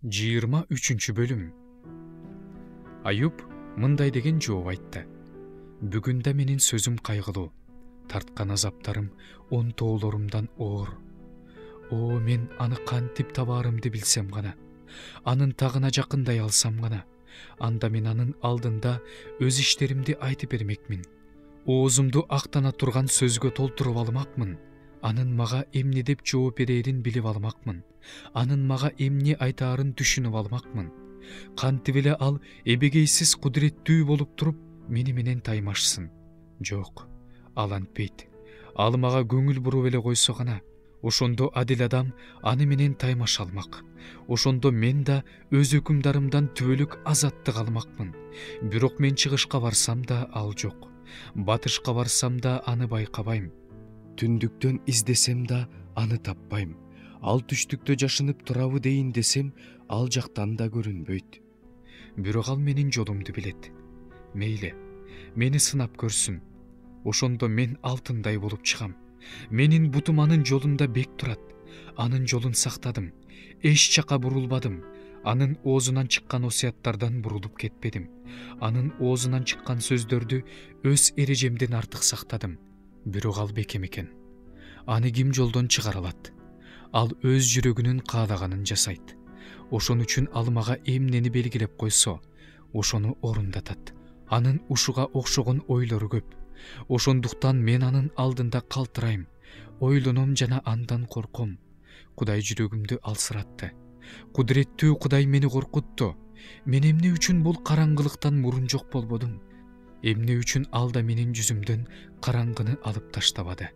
23 бөлүм. Аюп мындай деген жооп айтты. Бүгүн да менин сөзүм кайгылуу, тарткан азаптарым тоолорумдан оор. О, мен аны кантип табаарымды билсем гана, анын тагына жакындай алсам гана, анда мен анын алдында өз иштеримди айтып бермекмин. Оозумду актана турган сөзгө толтуруп алмакмын. Анын мага эмне деп жооп берерин билип алмакмын. Анын мага эмне айтаарын түшүнүп алмакмын. Кантип эле ал эбегейсиз кудуреттүү болуп туруп мени менен таймашсын? Жок, ал антпейт. Ал мага көңүл буруп эле койсо гана, ошондо адил адам аны менен таймаша алмак. Ошондо мен да өз өкүмдарымдан түбөлүк азаттык алмакмын. Бирок мен чыгышка барсам да ал жок. Батышка барсам да аны байкабайм. Түндүктөн издесем да аны таппайм. Ал түштүктө жашынып турабы дейин десем, ал жактан да көрүнбөйт. Бирок ал менин жолумду билет. Мейли, мени сынап көрсүн. Ошондо мен алтындай болуп чыгам. Менин бутум анын жолунда бек турат. Анын жолун сактадым. Эч жака бурулбадым. Анын оозунан чыккан осуяттардан бурулуп кетпедим. Анын оозунан чыккан сөздөрдү өз эрежемден артык сактадым. Бирок ал бекем экен. Аны ким жолдон чыгара алат? Ал өз жүрөгүнүн каалаганын жасайт. Ошон үчүн ал мага эмнени белгилеп койсо, ошону орундатат. Анын ушуга окшогон ойлору көп. Ошондуктан мен анын алдында калтырайм, ойлоном жана андан корком. Кудай жүрөгүмдү алсыратты. Кудуреттүү Кудай мени коркутту. Мен эмне үчүн бул караңгылыктан мурун жок болбодум? Эмне үчүн ал да менин жүзүмдөн караңгыны алып таштабады?